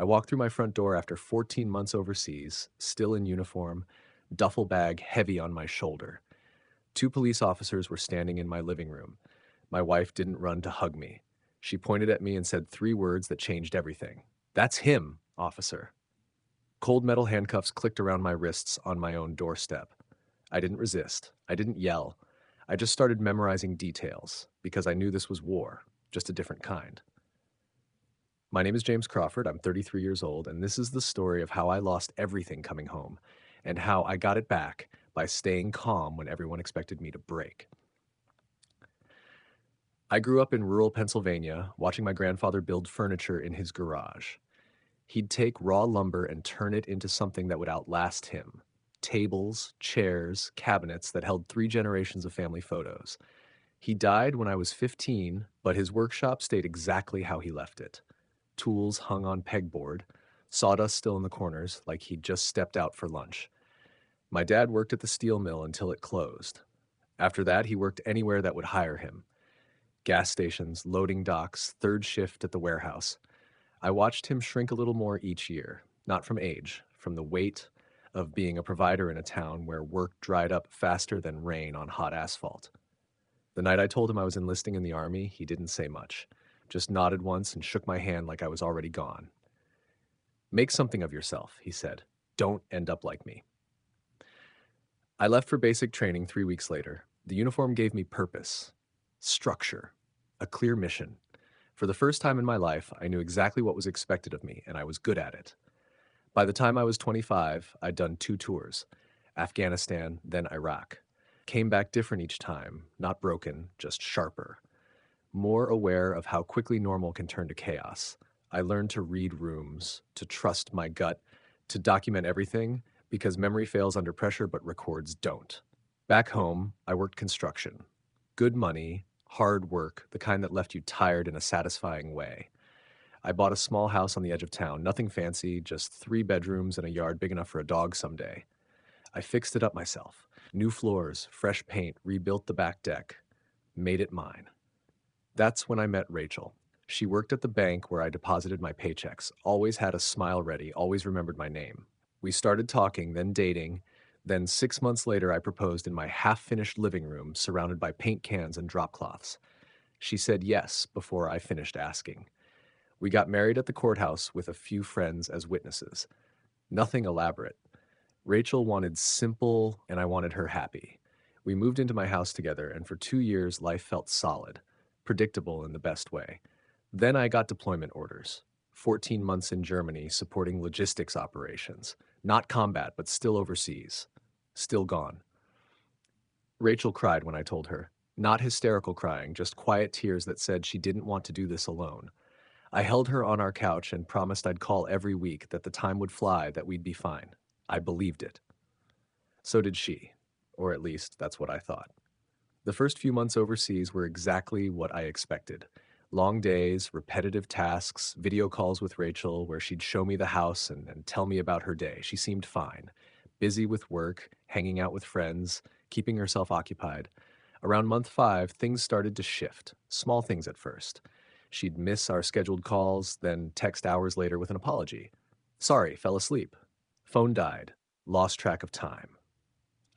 walked through my front door after 14 months overseas, still in uniform, duffel bag heavy on my shoulder. Two police officers were standing in my living room. My wife didn't run to hug me. She pointed at me and said three words that changed everything. "That's him, officer." Cold metal handcuffs clicked around my wrists on my own doorstep. I didn't resist. I didn't yell. I just started memorizing details because I knew this was war, just a different kind. My name is James Crawford. I'm 33 years old, and this is the story of how I lost everything coming home and how I got it back by staying calm when everyone expected me to break. I grew up in rural Pennsylvania, watching my grandfather build furniture in his garage. He'd take raw lumber and turn it into something that would outlast him. Tables, chairs, cabinets that held three generations of family photos. He died when I was 15, but his workshop stayed exactly how he left it. Tools hung on pegboard, sawdust still in the corners, like he'd just stepped out for lunch. My dad worked at the steel mill until it closed. After that, he worked anywhere that would hire him. Gas stations, loading docks, third shift at the warehouse. I watched him shrink a little more each year, not from age, from the weight of being a provider in a town where work dried up faster than rain on hot asphalt. The night I told him I was enlisting in the Army, he didn't say much, just nodded once and shook my hand like I was already gone. "Make something of yourself," he said. "Don't end up like me." I left for basic training 3 weeks later. The uniform gave me purpose, structure, a clear mission. For the first time in my life, I knew exactly what was expected of me, and I was good at it. By the time I was 25, I'd done 2 tours, Afghanistan, then Iraq. Came back different each time, not broken, just sharper. More aware of how quickly normal can turn to chaos. I learned to read rooms, to trust my gut, to document everything, because memory fails under pressure but records don't. Back home, I worked construction. Good money, hard work, the kind that left you tired in a satisfying way. I bought a small house on the edge of town, nothing fancy, just 3 bedrooms and a yard big enough for a dog someday. I fixed it up myself. New floors, fresh paint, rebuilt the back deck, made it mine. That's when I met Rachel. She worked at the bank where I deposited my paychecks, always had a smile ready, always remembered my name. We started talking, then dating. Then 6 months later, I proposed in my half-finished living room, surrounded by paint cans and drop cloths. She said yes before I finished asking. We got married at the courthouse with a few friends as witnesses. Nothing elaborate. Rachel wanted simple, and I wanted her happy. We moved into my house together, and for 2 years, life felt solid, predictable in the best way. Then I got deployment orders. 14 months in Germany supporting logistics operations. Not combat, but still overseas. Still gone. Rachel cried when I told her. Not hysterical crying, just quiet tears that said she didn't want to do this alone. I held her on our couch and promised I'd call every week, that the time would fly, that we'd be fine. I believed it. So did she, or at least that's what I thought. The first few months overseas were exactly what I expected. Long days, repetitive tasks, video calls with Rachel where she'd show me the house and tell me about her day. She seemed fine. Busy with work, hanging out with friends, keeping herself occupied. Around month 5, things started to shift. Small things at first. She'd miss our scheduled calls, then text hours later with an apology. "Sorry, fell asleep. Phone died. Lost track of time."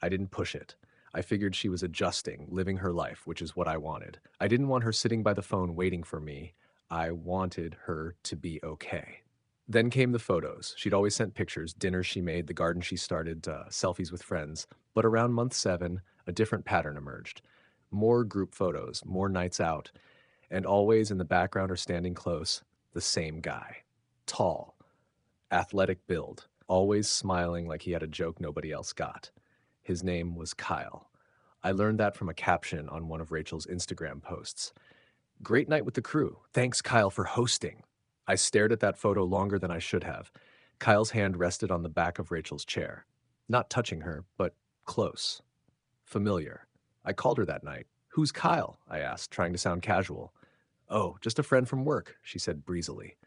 I didn't push it. I figured she was adjusting, living her life, which is what I wanted. I didn't want her sitting by the phone waiting for me. I wanted her to be okay. Then came the photos. She'd always sent pictures, dinners she made, the garden she started, selfies with friends. But around month 7, a different pattern emerged. More group photos, more nights out, and always in the background or standing close, the same guy. Tall, athletic build, always smiling like he had a joke nobody else got. His name was Kyle. I learned that from a caption on one of Rachel's Instagram posts. "Great night with the crew. Thanks, Kyle, for hosting." I stared at that photo longer than I should have. Kyle's hand rested on the back of Rachel's chair. Not touching her, but close. Familiar. I called her that night. "Who's Kyle?" I asked, trying to sound casual. "Oh, just a friend from work," she said breezily.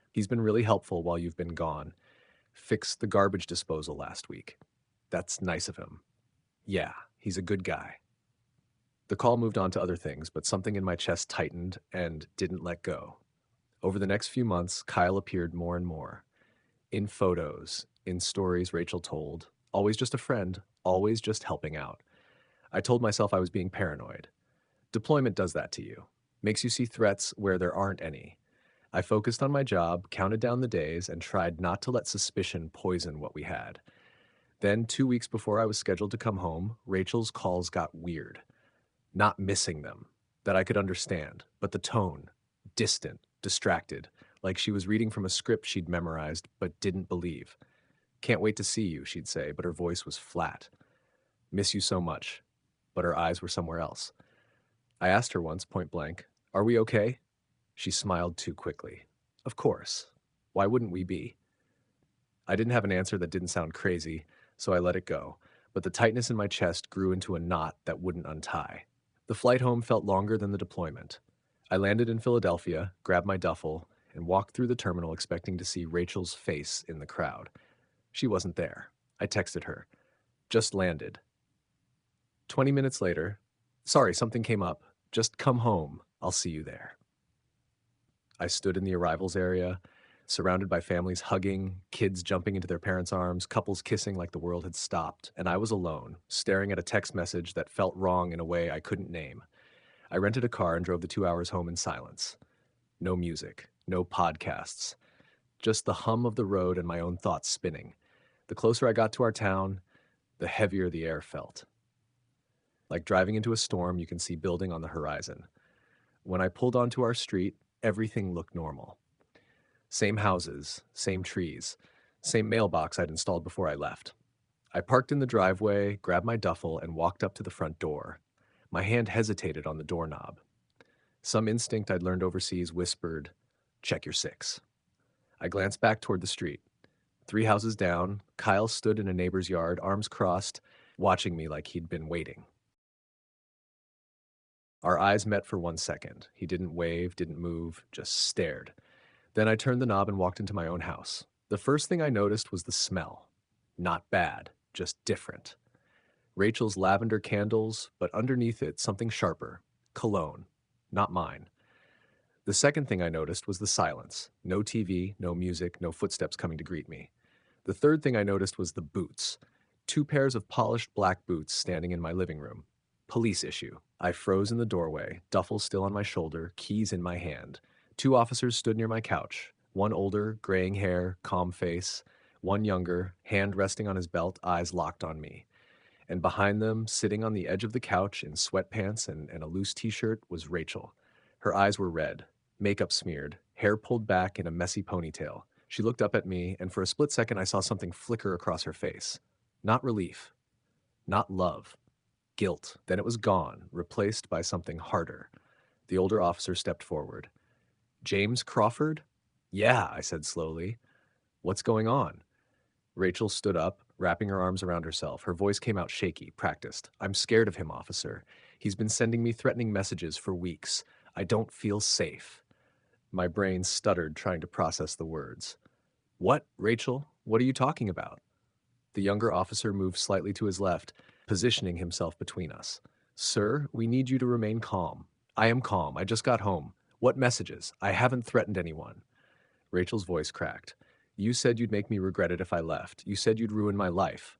"He's been really helpful while you've been gone. Fixed the garbage disposal last week." "That's nice of him." "Yeah, he's a good guy." The call moved on to other things, but something in my chest tightened and didn't let go. Over the next few months, Kyle appeared more and more. In photos, in stories Rachel told, always just a friend, always just helping out. I told myself I was being paranoid. Deployment does that to you, makes you see threats where there aren't any. I focused on my job, counted down the days, and tried not to let suspicion poison what we had. Then, 2 weeks before I was scheduled to come home, Rachel's calls got weird. Not missing them, that I could understand, but the tone, distant, distracted, like she was reading from a script she'd memorized but didn't believe. Can't wait to see you, she'd say, but her voice was flat. Miss you so much, but her eyes were somewhere else. I asked her once, point blank, are we okay? She smiled too quickly. Of course. Why wouldn't we be? I didn't have an answer that didn't sound crazy, so I let it go, but the tightness in my chest grew into a knot that wouldn't untie. The flight home felt longer than the deployment. I landed in Philadelphia, grabbed my duffel, and walked through the terminal expecting to see Rachel's face in the crowd. She wasn't there. I texted her. Just landed. 20 minutes later, sorry, something came up. Just come home. I'll see you there. I stood in the arrivals area, surrounded by families hugging, kids jumping into their parents' arms, couples kissing like the world had stopped, and I was alone, staring at a text message that felt wrong in a way I couldn't name. I rented a car and drove the 2 hours home in silence. No music, no podcasts, just the hum of the road and my own thoughts spinning. The closer I got to our town, the heavier the air felt. Like driving into a storm you can see building on the horizon. When I pulled onto our street, everything looked normal. Same houses, same trees, same mailbox I'd installed before I left. I parked in the driveway, grabbed my duffel, and walked up to the front door. My hand hesitated on the doorknob. Some instinct I'd learned overseas whispered, check your six. I glanced back toward the street. 3 houses down, Kyle stood in a neighbor's yard, arms crossed, watching me like he'd been waiting. Our eyes met for 1 second. He didn't wave, didn't move, just stared. Then I turned the knob and walked into my own house. The first thing I noticed was the smell. Not bad, just different. Rachel's lavender candles, but underneath it, something sharper. Cologne. Not mine. The second thing I noticed was the silence. No TV, no music, no footsteps coming to greet me. The third thing I noticed was the boots. 2 pairs of polished black boots standing in my living room. Police issue. I froze in the doorway, duffel still on my shoulder, keys in my hand. 2 officers stood near my couch. One older, graying hair, calm face. One younger, hand resting on his belt, eyes locked on me. And behind them, sitting on the edge of the couch in sweatpants and a loose t-shirt, was Rachel. Her eyes were red, makeup smeared, hair pulled back in a messy ponytail. She looked up at me, and for a split second I saw something flicker across her face. Not relief. Not love. Guilt. Then it was gone, replaced by something harder. The older officer stepped forward. James Crawford? Yeah, I said slowly. What's going on? Rachel stood up, wrapping her arms around herself. Her voice came out shaky, practiced. I'm scared of him, officer. He's been sending me threatening messages for weeks. I don't feel safe. My brain stuttered, trying to process the words. What, Rachel? What are you talking about? The younger officer moved slightly to his left, positioning himself between us. Sir, we need you to remain calm. I am calm. I just got home. What messages? I haven't threatened anyone. Rachel's voice cracked. You said you'd make me regret it if I left. You said you'd ruin my life.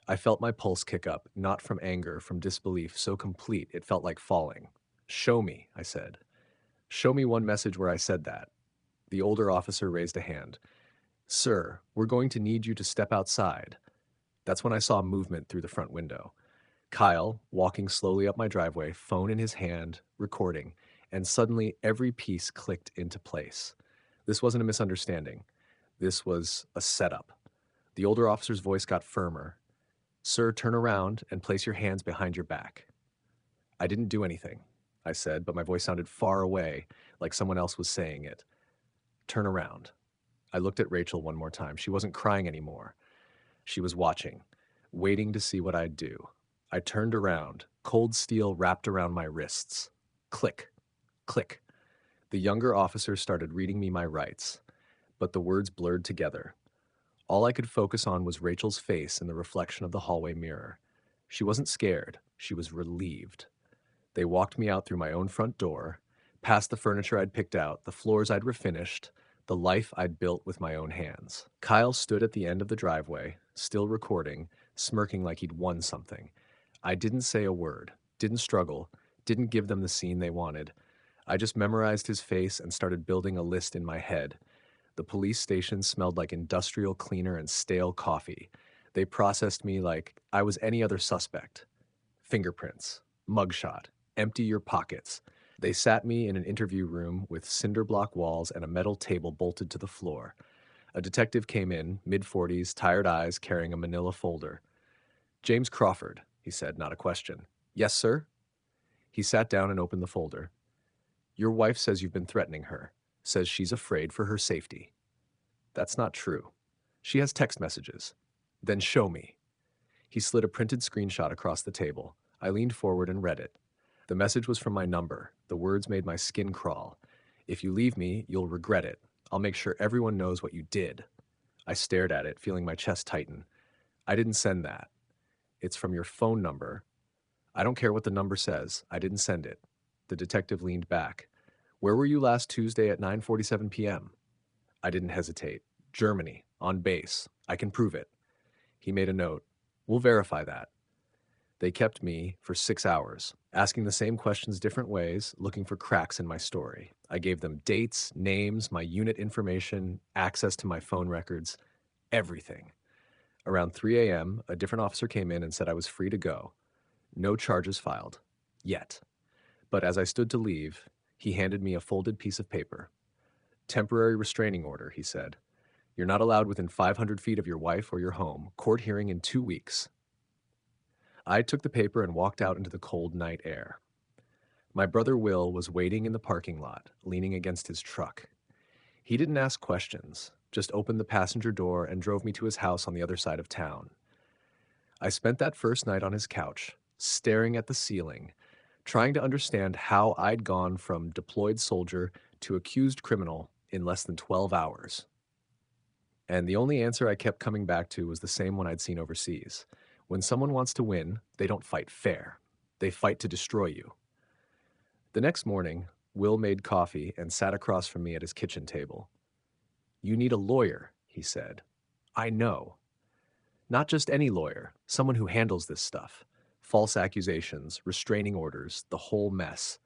I felt my pulse kick up, not from anger, from disbelief, so complete it felt like falling. Show me, I said. Show me one message where I said that. The older officer raised a hand. Sir, we're going to need you to step outside. That's when I saw movement through the front window. Kyle, walking slowly up my driveway, phone in his hand, recording, and suddenly every piece clicked into place. This wasn't a misunderstanding. This was a setup. The older officer's voice got firmer. Sir, turn around and place your hands behind your back. I didn't do anything, I said, but my voice sounded far away, like someone else was saying it. Turn around. I looked at Rachel one more time. She wasn't crying anymore. She was watching, waiting to see what I'd do. I turned around, cold steel wrapped around my wrists. Click, click. The younger officer started reading me my rights, but the words blurred together. All I could focus on was Rachel's face in the reflection of the hallway mirror. She wasn't scared. She was relieved. They walked me out through my own front door, past the furniture I'd picked out, the floors I'd refinished, the life I'd built with my own hands. Kyle stood at the end of the driveway, still recording, smirking like he'd won something. I didn't say a word, didn't struggle, didn't give them the scene they wanted. I just memorized his face and started building a list in my head. The police station smelled like industrial cleaner and stale coffee. They processed me like I was any other suspect. Fingerprints, mugshot, empty your pockets. They sat me in an interview room with cinder block walls and a metal table bolted to the floor. A detective came in, mid-40s, tired eyes, carrying a manila folder. James Crawford, he said, not a question. Yes, sir? He sat down and opened the folder. Your wife says you've been threatening her, says she's afraid for her safety. That's not true. She has text messages. Then show me. He slid a printed screenshot across the table. I leaned forward and read it. The message was from my number. The words made my skin crawl. If you leave me, you'll regret it. I'll make sure everyone knows what you did. I stared at it, feeling my chest tighten. I didn't send that. It's from your phone number. I don't care what the number says. I didn't send it. The detective leaned back. Where were you last Tuesday at 9:47 p.m.? I didn't hesitate. Germany, on base. I can prove it. He made a note. We'll verify that. They kept me for 6 hours, asking the same questions different ways, looking for cracks in my story. I gave them dates, names, my unit information, access to my phone records, everything. Around 3 a.m., a different officer came in and said I was free to go. No charges filed. Yet. But as I stood to leave, he handed me a folded piece of paper. Temporary restraining order, he said. You're not allowed within 500 feet of your wife or your home. Court hearing in 2 weeks. I took the paper and walked out into the cold night air. My brother Will was waiting in the parking lot, leaning against his truck. He didn't ask questions, just opened the passenger door and drove me to his house on the other side of town. I spent that first night on his couch, staring at the ceiling, trying to understand how I'd gone from deployed soldier to accused criminal in less than 12 hours. And the only answer I kept coming back to was the same one I'd seen overseas. When someone wants to win, they don't fight fair. They fight to destroy you. The next morning, Will made coffee and sat across from me at his kitchen table. You need a lawyer, he said. I know. Not just any lawyer, someone who handles this stuff. False accusations, restraining orders, the whole mess.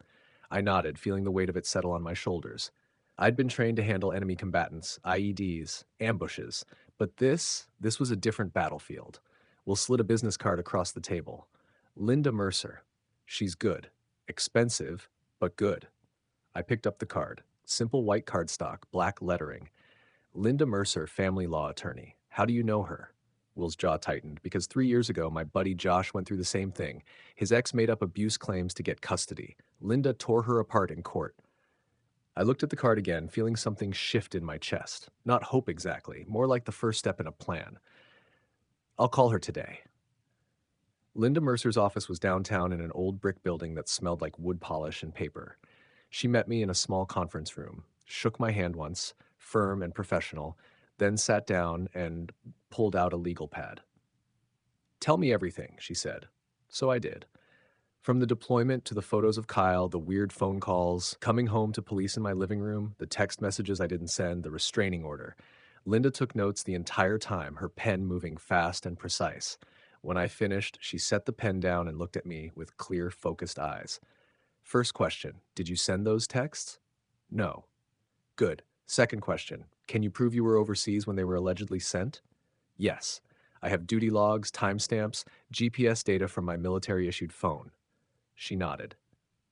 I nodded, feeling the weight of it settle on my shoulders. I'd been trained to handle enemy combatants, IEDs, ambushes, but this was a different battlefield. Will slid a business card across the table. Linda Mercer. She's good. Expensive, but good. I picked up the card. Simple white cardstock, black lettering. Linda Mercer, family law attorney. How do you know her? Will's jaw tightened, because 3 years ago, my buddy Josh went through the same thing. His ex made up abuse claims to get custody. Linda tore her apart in court. I looked at the card again, feeling something shift in my chest. Not hope exactly, more like the first step in a plan. I'll call her today. Linda Mercer's office was downtown in an old brick building that smelled like wood polish and paper. She met me in a small conference room, shook my hand once, firm and professional, then sat down and pulled out a legal pad. Tell me everything, she said. So I did. From the deployment to the photos of Kyle, the weird phone calls, coming home to police in my living room, the text messages I didn't send, the restraining order. Linda took notes the entire time, her pen moving fast and precise. When I finished, she set the pen down and looked at me with clear, focused eyes. First question, did you send those texts? No. Good. Second question, can you prove you were overseas when they were allegedly sent? Yes. I have duty logs, timestamps, GPS data from my military-issued phone. She nodded.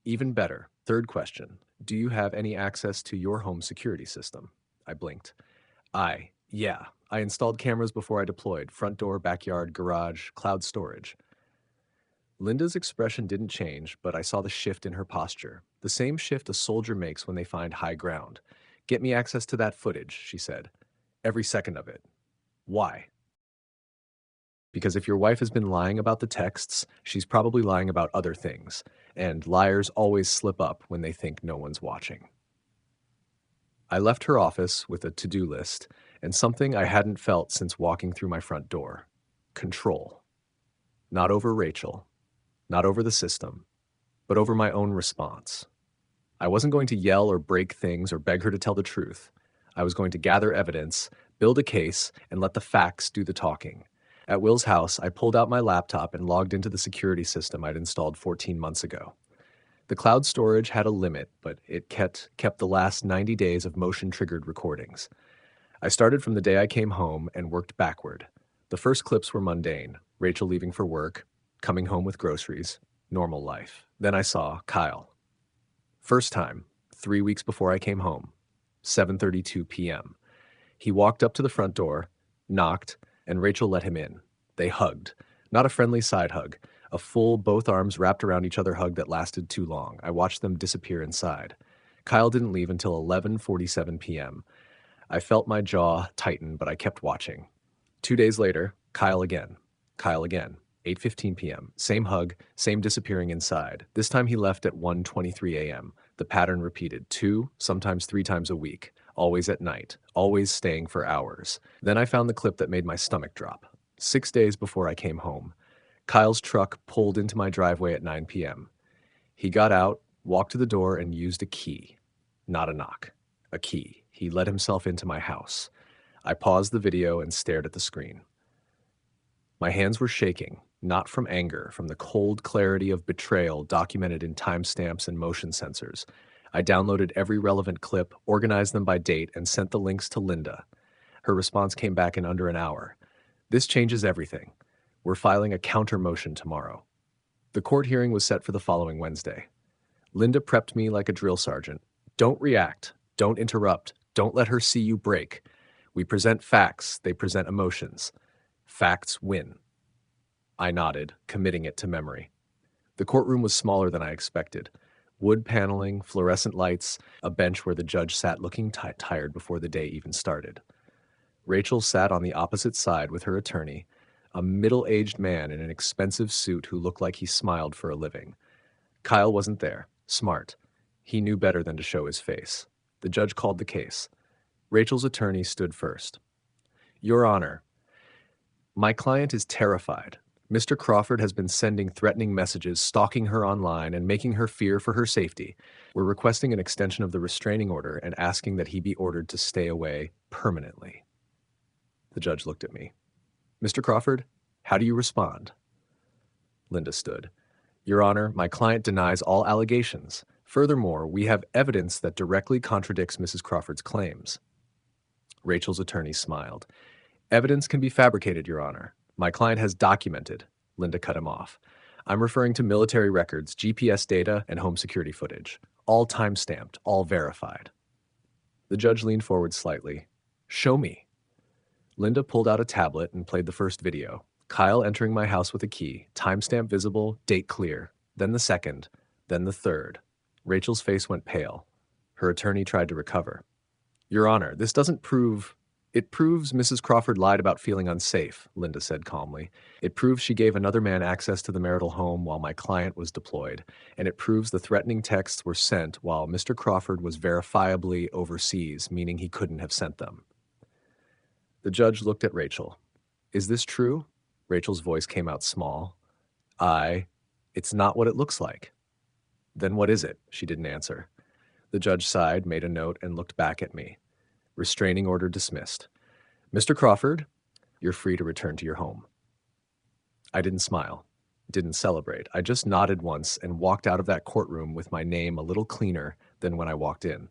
Even better. Third question, do you have any access to your home security system? I blinked. Yeah. I installed cameras before I deployed, front door, backyard, garage, cloud storage. Linda's expression didn't change, but I saw the shift in her posture, the same shift a soldier makes when they find high ground. Get me access to that footage, she said. Every second of it. Why? Because if your wife has been lying about the texts, she's probably lying about other things, and liars always slip up when they think no one's watching. I left her office with a to-do list and something I hadn't felt since walking through my front door. Control. Not over Rachel, not over the system, but over my own response. I wasn't going to yell or break things or beg her to tell the truth. I was going to gather evidence, build a case, and let the facts do the talking. At Will's house, I pulled out my laptop and logged into the security system I'd installed 14 months ago. The cloud storage had a limit, but it kept the last 90 days of motion-triggered recordings. I started from the day I came home and worked backward. The first clips were mundane: Rachel leaving for work, coming home with groceries, normal life. Then I saw Kyle. First time, 3 weeks before I came home, 7:32 p.m. He walked up to the front door, knocked, and Rachel let him in. They hugged. Not a friendly side hug, a full, both arms wrapped around each other hug that lasted too long. I watched them disappear inside. Kyle didn't leave until 11:47 p.m. I felt my jaw tighten, but I kept watching. 2 days later, Kyle again. Kyle again. 8:15 p.m. Same hug, same disappearing inside. This time he left at 1:23 a.m. The pattern repeated 2, sometimes 3 times a week. Always at night. Always staying for hours. Then I found the clip that made my stomach drop. 6 days before I came home. Kyle's truck pulled into my driveway at 9 p.m. He got out, walked to the door, and used a key. Not a knock. A key. He let himself into my house. I paused the video and stared at the screen. My hands were shaking, not from anger, from the cold clarity of betrayal documented in timestamps and motion sensors. I downloaded every relevant clip, organized them by date, and sent the links to Linda. Her response came back in under an hour. This changes everything. We're filing a counter motion tomorrow. The court hearing was set for the following Wednesday. Linda prepped me like a drill sergeant. Don't react. Don't interrupt. Don't let her see you break. We present facts. They present emotions. Facts win. I nodded, committing it to memory. The courtroom was smaller than I expected. Wood paneling, fluorescent lights, a bench where the judge sat looking tired before the day even started. Rachel sat on the opposite side with her attorney, a middle-aged man in an expensive suit who looked like he smiled for a living. Kyle wasn't there. Smart. He knew better than to show his face. The judge called the case. Rachel's attorney stood first. Your Honor, my client is terrified. Mr. Crawford has been sending threatening messages, stalking her online, and making her fear for her safety. We're requesting an extension of the restraining order and asking that he be ordered to stay away permanently. The judge looked at me. Mr. Crawford, how do you respond? Linda stood. Your Honor, my client denies all allegations. Furthermore, we have evidence that directly contradicts Mrs. Crawford's claims. Rachel's attorney smiled. Evidence can be fabricated, Your Honor. My client has documented. Linda cut him off. I'm referring to military records, GPS data, and home security footage. All time-stamped, all verified. The judge leaned forward slightly. Show me. Linda pulled out a tablet and played the first video. Kyle entering my house with a key, timestamp visible, date clear. Then the second, then the third. Rachel's face went pale. Her attorney tried to recover. Your Honor, this doesn't prove... It proves Mrs. Crawford lied about feeling unsafe, Linda said calmly. It proves she gave another man access to the marital home while my client was deployed. And it proves the threatening texts were sent while Mr. Crawford was verifiably overseas, meaning he couldn't have sent them. The judge looked at Rachel. Is this true? Rachel's voice came out small. It's not what it looks like. Then what is it? She didn't answer. The judge sighed, made a note, and looked back at me. Restraining order dismissed. Mr. Crawford, you're free to return to your home. I didn't smile, didn't celebrate. I just nodded once and walked out of that courtroom with my name a little cleaner than when I walked in.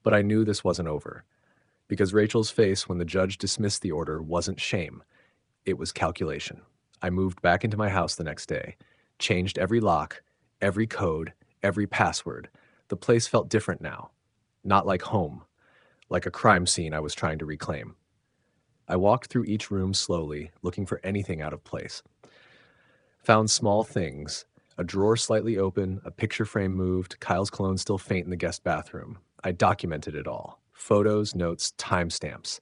But I knew this wasn't over, because Rachel's face when the judge dismissed the order wasn't shame. It was calculation. I moved back into my house the next day, changed every lock, every code, every password. The place felt different now. Not like home. Like a crime scene I was trying to reclaim. I walked through each room slowly, looking for anything out of place. Found small things. A drawer slightly open, a picture frame moved, Kyle's cologne still faint in the guest bathroom. I documented it all. Photos, notes, timestamps.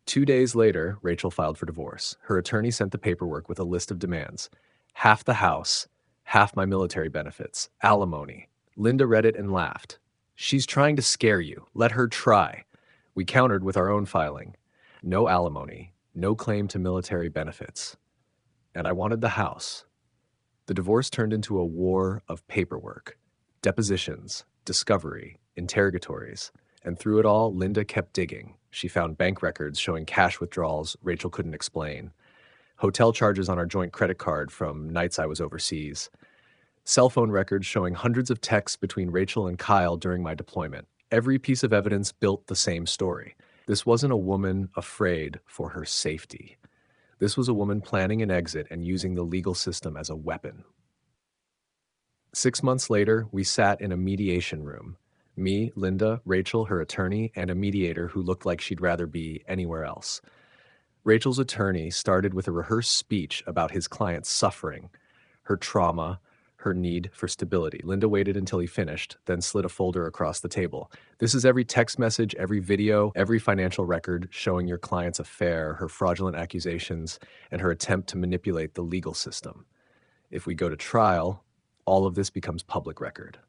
2 days later, Rachel filed for divorce. Her attorney sent the paperwork with a list of demands. Half the house, half my military benefits, alimony. Linda read it and laughed. She's trying to scare you. Let her try. We countered with our own filing. No alimony, no claim to military benefits. And I wanted the house. The divorce turned into a war of paperwork, depositions, discovery, interrogatories, And through it all, Linda kept digging. She found bank records showing cash withdrawals Rachel couldn't explain, hotel charges on our joint credit card from nights I was overseas, cell phone records showing hundreds of texts between Rachel and Kyle during my deployment. Every piece of evidence built the same story. This wasn't a woman afraid for her safety. This was a woman planning an exit and using the legal system as a weapon. 6 months later, we sat in a mediation room. Me, Linda, Rachel, her attorney, and a mediator who looked like she'd rather be anywhere else. Rachel's attorney started with a rehearsed speech about his client's suffering, her trauma, her need for stability. Linda waited until he finished, then slid a folder across the table. This is every text message, every video, every financial record showing your client's affair, her fraudulent accusations, and her attempt to manipulate the legal system. If we go to trial, all of this becomes public record.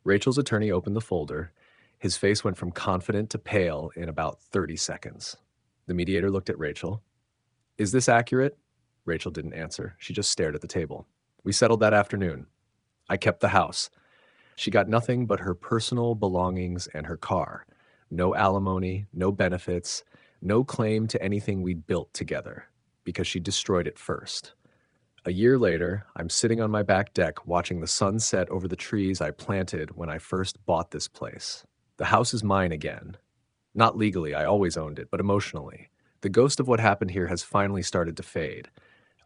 Rachel's attorney opened the folder. His face went from confident to pale in about 30 seconds. The mediator looked at Rachel. "Is this accurate?" Rachel didn't answer. She just stared at the table. "We settled that afternoon. I kept the house. She got nothing but her personal belongings and her car. No alimony, no benefits, no claim to anything we'd built together, because she destroyed it first. A year later, I'm sitting on my back deck watching the sun set over the trees I planted when I first bought this place. The house is mine again. Not legally, I always owned it, but emotionally. The ghost of what happened here has finally started to fade.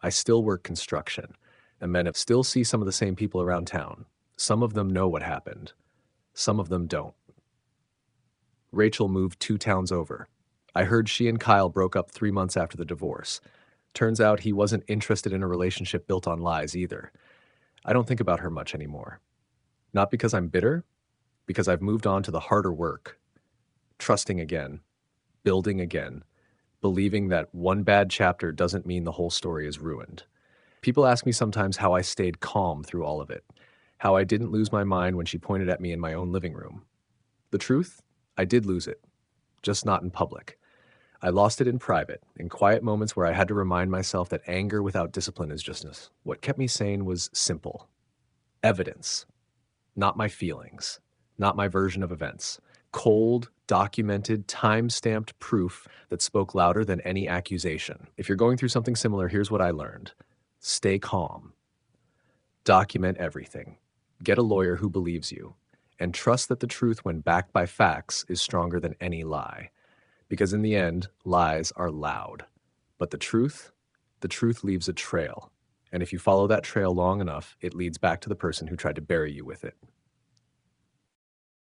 I still work construction, and men still see some of the same people around town. Some of them know what happened. Some of them don't." Rachel moved 2 towns over. I heard she and Kyle broke up 3 months after the divorce. Turns out he wasn't interested in a relationship built on lies either. I don't think about her much anymore. Not because I'm bitter, because I've moved on to the harder work. Trusting again, building again, believing that one bad chapter doesn't mean the whole story is ruined. People ask me sometimes how I stayed calm through all of it, how I didn't lose my mind when she pointed at me in my own living room. The truth? I did lose it, just not in public. I lost it in private, in quiet moments where I had to remind myself that anger without discipline is justness. What kept me sane was simple. Evidence. Not my feelings. Not my version of events. Cold, documented, time-stamped proof that spoke louder than any accusation. If you're going through something similar, here's what I learned. Stay calm. Document everything. Get a lawyer who believes you. And trust that the truth, when backed by facts, is stronger than any lie. Because in the end, lies are loud. But the truth leaves a trail. And if you follow that trail long enough, it leads back to the person who tried to bury you with it.